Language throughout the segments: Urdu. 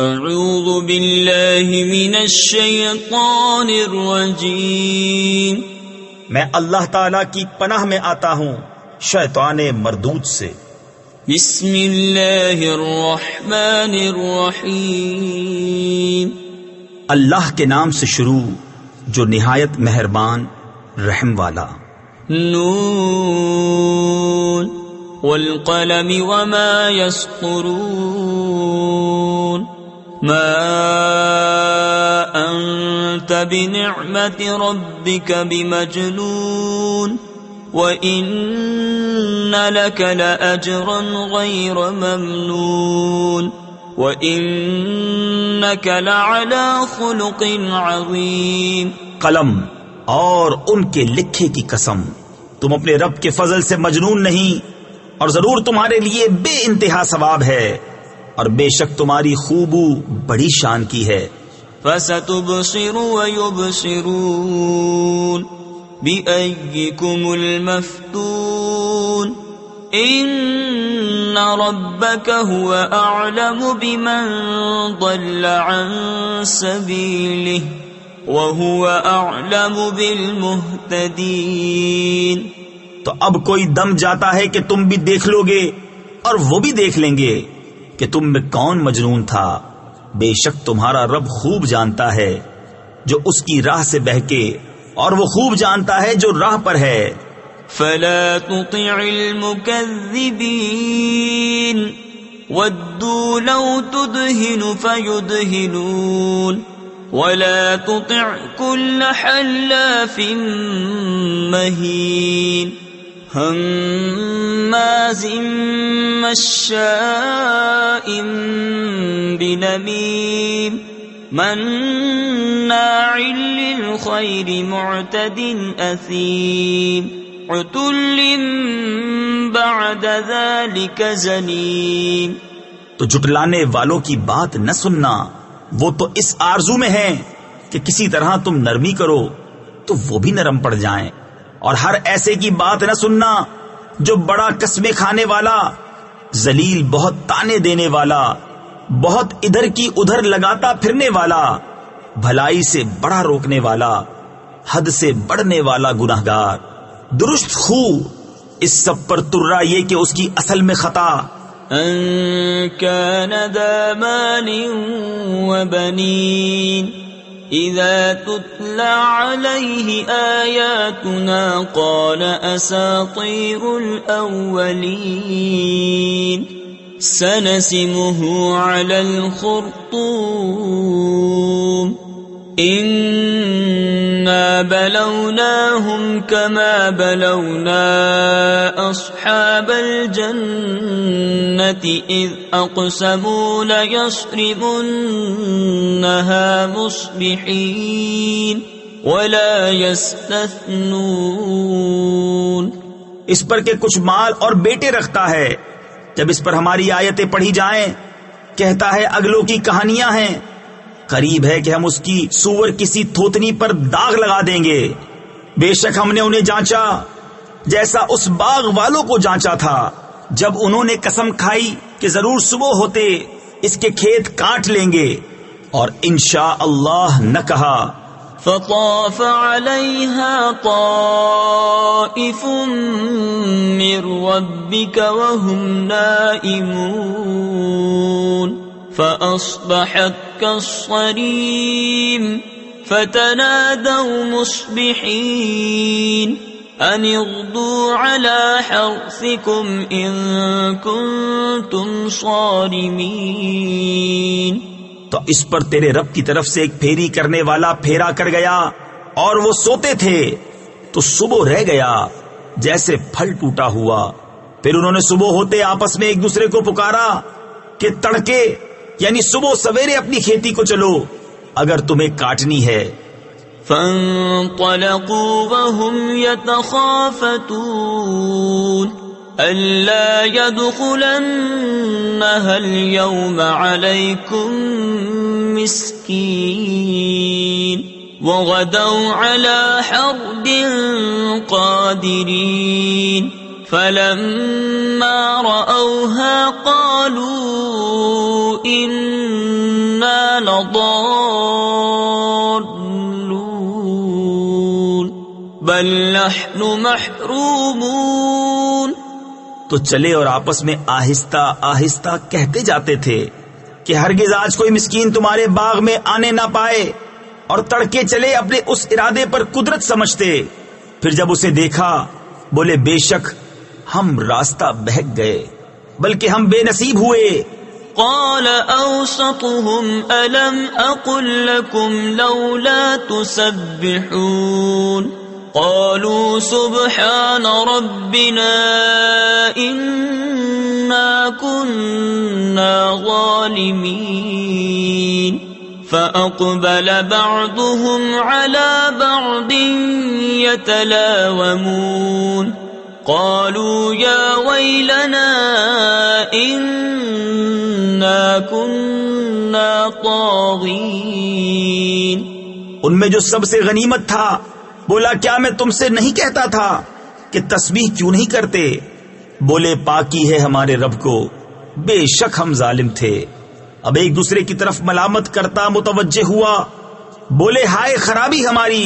اعوذ باللہ من الشیطان الرجیم، میں اللہ تعالیٰ کی پناہ میں آتا ہوں شیطان مردود سے۔ بسم اللہ الرحمن الرحیم، اللہ کے نام سے شروع جو نہایت مہربان رحم والا۔ نون والقلم وما يسطرون، ما أنت بنعمة ربك بمجنون، وإن لك لأجرا غير ممنون، وإنك لعلى خلق عظيم۔ قلم اور ان کے لکھے کی قسم، تم اپنے رب کے فضل سے مجنون نہیں، اور ضرور تمہارے لیے بے انتہا ثواب ہے، اور بے شک تمہاری خوبو بڑی شان کی ہے۔ فَسَتُبْصِرُ وَيُبْصِرُونَ بِأَيِّكُمُ الْمَفْتُونُ، إِنَّ رَبَّكَ هُوَ أَعْلَمُ بِمَنْ ضَلَّ عَنْ سَبِيلِهِ وَهُوَ أَعْلَمُ بِالْمُهْتَدِينَ۔ تو اب کوئی دم جاتا ہے کہ تم بھی دیکھ لو گے اور وہ بھی دیکھ لیں گے کہ تم میں کون مجنون تھا، بے شک تمہارا رب خوب جانتا ہے جو اس کی راہ سے بہکے، اور وہ خوب جانتا ہے جو راہ پر ہے۔ فلا تطع المكذبين ودوا لو تدهن فيدهنون، ولا تطع كل حلاف مهين هماز مشاء بنميم مناع للخير معتد أثيم عتل بعد ذلك زنيم۔ تو جھٹلانے والوں کی بات نہ سننا، وہ تو اس آرزو میں ہیں کہ کسی طرح تم نرمی کرو تو وہ بھی نرم پڑ جائیں، اور ہر ایسے کی بات نہ سننا جو بڑا قسمیں کھانے والا، ذلیل بہت تانے دینے والا، بہت ادھر کی ادھر لگاتا پھرنے والا، بھلائی سے بڑا روکنے والا، حد سے بڑھنے والا گناہگار، درست خو، اس سب پر ترا یہ کہ اس کی اصل میں خطا۔ ان كان ذا مال وبنين اذا تتلى عليه آياتنا قال اساطير الاولين سنسمه على الخرطوم إنا بلوناهم كما بلونا أصحاب الجنة إذ أقسموا ليصرمنها مصبحين ولا يستثنون۔ اس پر کہ کچھ مال اور بیٹے رکھتا ہے، جب اس پر ہماری آیتیں پڑھی جائیں کہتا ہے اگلوں کی کہانیاں ہیں، قریب ہے کہ ہم اس کی سور کسی تھوتنی پر داغ لگا دیں گے۔ بے شک ہم نے انہیں جانچا جیسا اس باغ والوں کو جانچا تھا جب انہوں نے قسم کھائی کہ ضرور صبح ہوتے اس کے کھیت کاٹ لیں گے، اور انشاء اللہ نہ کہا۔ فطاف عليها طائف من ربك وهم نائمون فأصبحت كالصريم فتنادوا مصبحين أن اغدوا على حرثكم إن كنتم صارمين۔ تو اس پر تیرے رب کی طرف سے ایک پھیری کرنے والا پھیرا کر گیا، اور وہ سوتے تھے تو صبح رہ گیا جیسے پھل ٹوٹا ہوا۔ پھر انہوں نے صبح ہوتے آپس میں ایک دوسرے کو پکارا کہ تڑکے یعنی صبح سویرے اپنی کھیتی کو چلو اگر تمہیں کاٹنی ہے۔ فانطلقوا وهم يتخافتون ألا يدخلنها اليوم عليكم مسكين وغدوا على حرد قادرين فلما رأوها قالوا إنا لضالون بل نحن محرومون. تو چلے اور آپس میں آہستہ آہستہ کہتے جاتے تھے کہ ہرگز آج کوئی مسکین تمہارے باغ میں آنے نہ پائے، اور تڑکے چلے اپنے اس ارادے پر قدرت سمجھتے. پھر جب اسے دیکھا بولے بے شک ہم راستہ بہک گئے، بلکہ ہم بے نصیب ہوئے. قال اوسطهم الم اقل لكم لولا تسبحون قالوا سبحان ربنا انا كنا ظالمين فاقبل بعضهم على بعض يتلاومون قالوا يا ويلنا إنا كنا طاغين. ان میں جو سب سے غنیمت تھا بولا کیا میں تم سے نہیں کہتا تھا کہ تسبیح کیوں نہیں کرتے؟ بولے پاکی ہے ہمارے رب کو، بے شک ہم ظالم تھے. اب ایک دوسرے کی طرف ملامت کرتا متوجہ ہوا، بولے ہائے خرابی ہماری،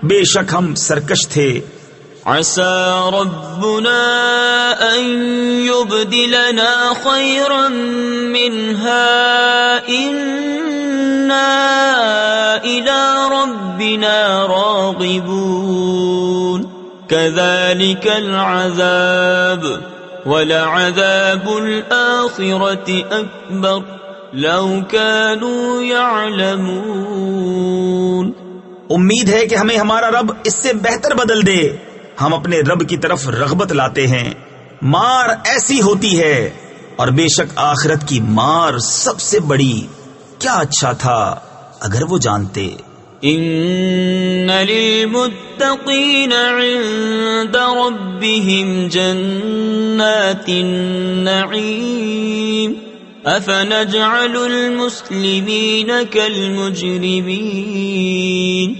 بے شک ہم سرکش تھے. عسى ربنا أن يبدلنا خيرا منها إنا إلى ربنا راغبون كذلك العذاب ولعذاب الآخرة أكبر لو كانوا يعلمون. امید ہے کہ ہمیں ہمارا رب اس سے بہتر بدل دے. ہم اپنے رب کی طرف رغبت لاتے ہیں، مار ایسی ہوتی ہے، اور بے شک آخرت کی مار سب سے بڑی. کیا اچھا تھا اگر وہ جانتے. ان للمتقین عند ربهم جنات النعیم افنجعل المسلمین كالمجرمین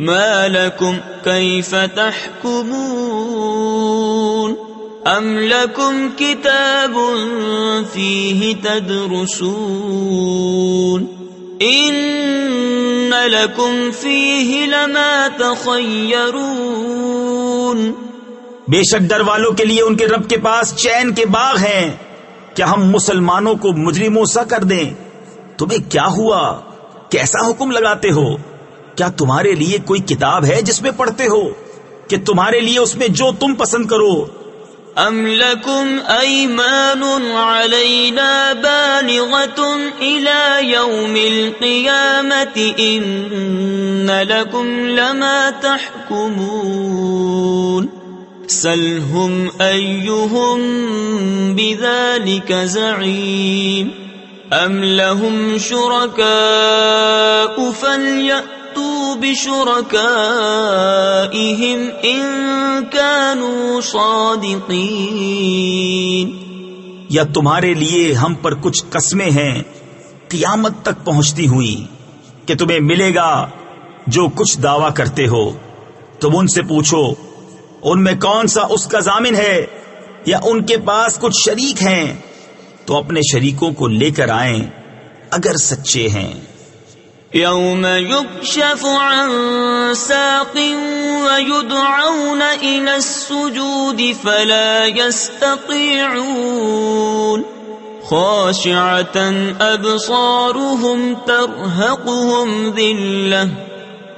ما لكم كيف تحكمون ام لكم كتاب فيه تدرسون ان لكم فيه لما تخيرون. بے شک ڈر والوں کے لیے ان کے رب کے پاس چین کے باغ ہیں. کیا ہم مسلمانوں کو مجرموں سا کر دیں؟ تمہیں کیا ہوا؟ کیسا حکم لگاتے ہو؟ کیا تمہارے لیے کوئی کتاب ہے جس میں پڑھتے ہو کہ تمہارے لیے اس میں جو تم پسند کرو؟ ام لکم ایمان علینا بالغۃ الی یوم القیامۃ ان لکم لما تحکمون سلہم ایہم بذلک زعیم ام لهم شرکاء فلیأتوا بشرکائہم ان كانوا صادقین. یا تمہارے لیے ہم پر کچھ قسمیں ہیں قیامت تک پہنچتی ہوئی کہ تمہیں ملے گا جو کچھ دعویٰ کرتے ہو. تم ان سے پوچھو ان میں کون سا اس کا ضامن ہے، یا ان کے پاس کچھ شریک ہیں تو اپنے شریکوں کو لے کر آئیں اگر سچے ہیں. یوم یکشف عن ساق ویدعون الى السجود فلا یستطیعون خاشعة ابصارهم ترهقهم ذلة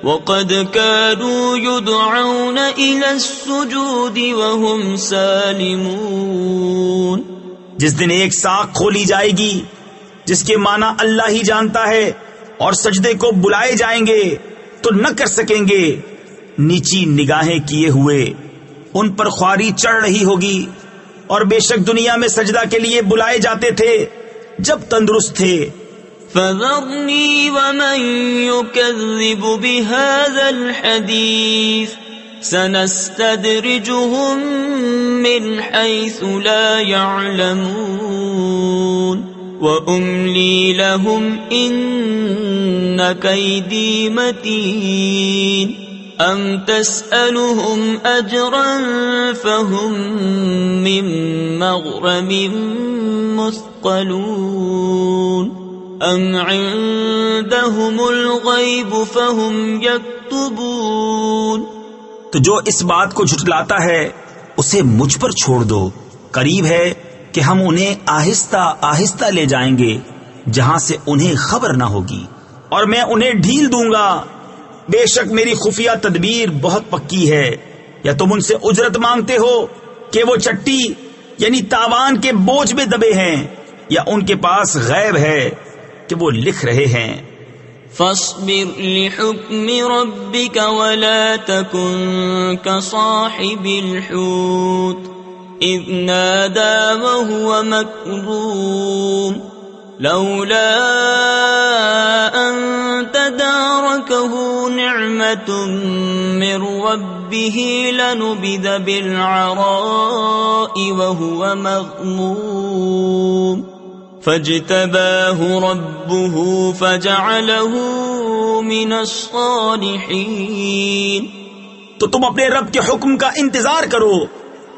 وقد كانوا يدعون الى السجود وهم سالمون. جس دن ایک ساق کھولی جائے گی جس کے معنی اللہ ہی جانتا ہے، اور سجدے کو بلائے جائیں گے تو نہ کر سکیں گے، نیچی نگاہیں کیے ہوئے ان پر خواری چڑھ رہی ہوگی. اور بے شک دنیا میں سجدہ کے لیے بلائے جاتے تھے جب تندرست تھے. فذرنی ومن یکذب بهذا الحدیث سنستدرجهم من حيث لا يعلمون وأملي لهم إن كيدي متين أم تسألهم أجرا فهم من مغرم مثقلون ام عندهم الغیب فهم یکتبون. تو جو اس بات کو جھٹلاتا ہے اسے مجھ پر چھوڑ دو، قریب ہے کہ ہم انہیں آہستہ آہستہ لے جائیں گے جہاں سے انہیں خبر نہ ہوگی، اور میں انہیں ڈھیل دوں گا. بے شک میری خفیہ تدبیر بہت پکی ہے. یا تم ان سے اجرت مانگتے ہو کہ وہ چٹی یعنی تاوان کے بوجھ میں دبے ہیں، یا ان کے پاس غیب ہے کہ وہ لکھ رہے ہیں. فاصبر لحكم ربك ولا تكن كصاحب الحوت إذ نادى وهو مكظوم لولا أن تداركه نعمة من ربه لنبذ بالعراء وهو مغموم فاجتباه ربه فجعله من الصالحين. تو تم اپنے رب کے حکم کا انتظار کرو.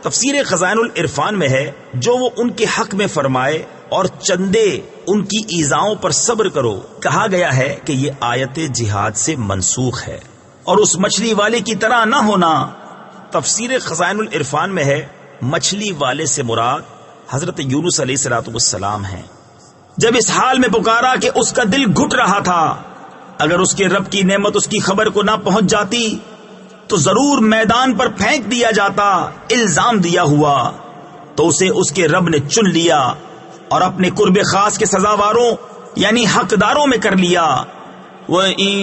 تفسیر خزائن العرفان میں ہے جو وہ ان کے حق میں فرمائے اور چندے ان کی ایذاؤں پر صبر کرو. کہا گیا ہے کہ یہ آیت جہاد سے منسوخ ہے اور اس مچھلی والے کی طرح نہ ہونا. تفسیر خزائن العرفان میں ہے مچھلی والے سے مراد حضرت یونس علیہ السلام ہیں. جب اس حال میں پکارا کہ اس کا دل گھٹ رہا تھا، اگر اس کے رب کی نعمت اس کی خبر کو نہ پہنچ جاتی تو ضرور میدان پر پھینک دیا جاتا الزام دیا ہوا. تو اسے اس کے رب نے چن لیا اور اپنے قرب خاص کے سزاواروں یعنی حقداروں میں کر لیا. وَإِن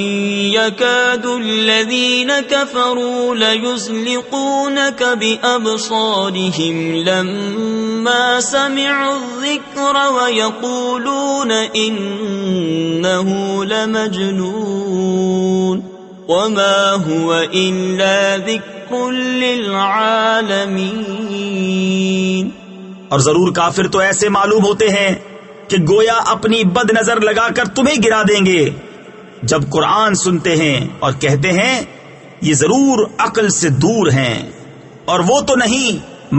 يَكَادُ الَّذِينَ كَفَرُوا لَيُزْلِقُونَكَ بِأَبْصَارِهِمْ لَمَّا سَمِعُوا الذِّكْرَ وَيَقُولُونَ إِنَّهُ لَمَجْنُونٌ وَمَا هُوَ إِلَّا ذِكْرٌ لِّلْعَالَمِينَ. اور ضرور کافر تو ایسے معلوم ہوتے ہیں کہ گویا اپنی بد نظر لگا کر تمہیں گرا دیں گے جب قرآن سنتے ہیں اور کہتے ہیں یہ ضرور عقل سے دور ہیں، اور وہ تو نہیں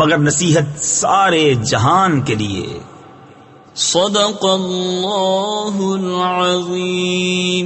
مگر نصیحت سارے جہان کے لیے. صدق اللہ العظیم.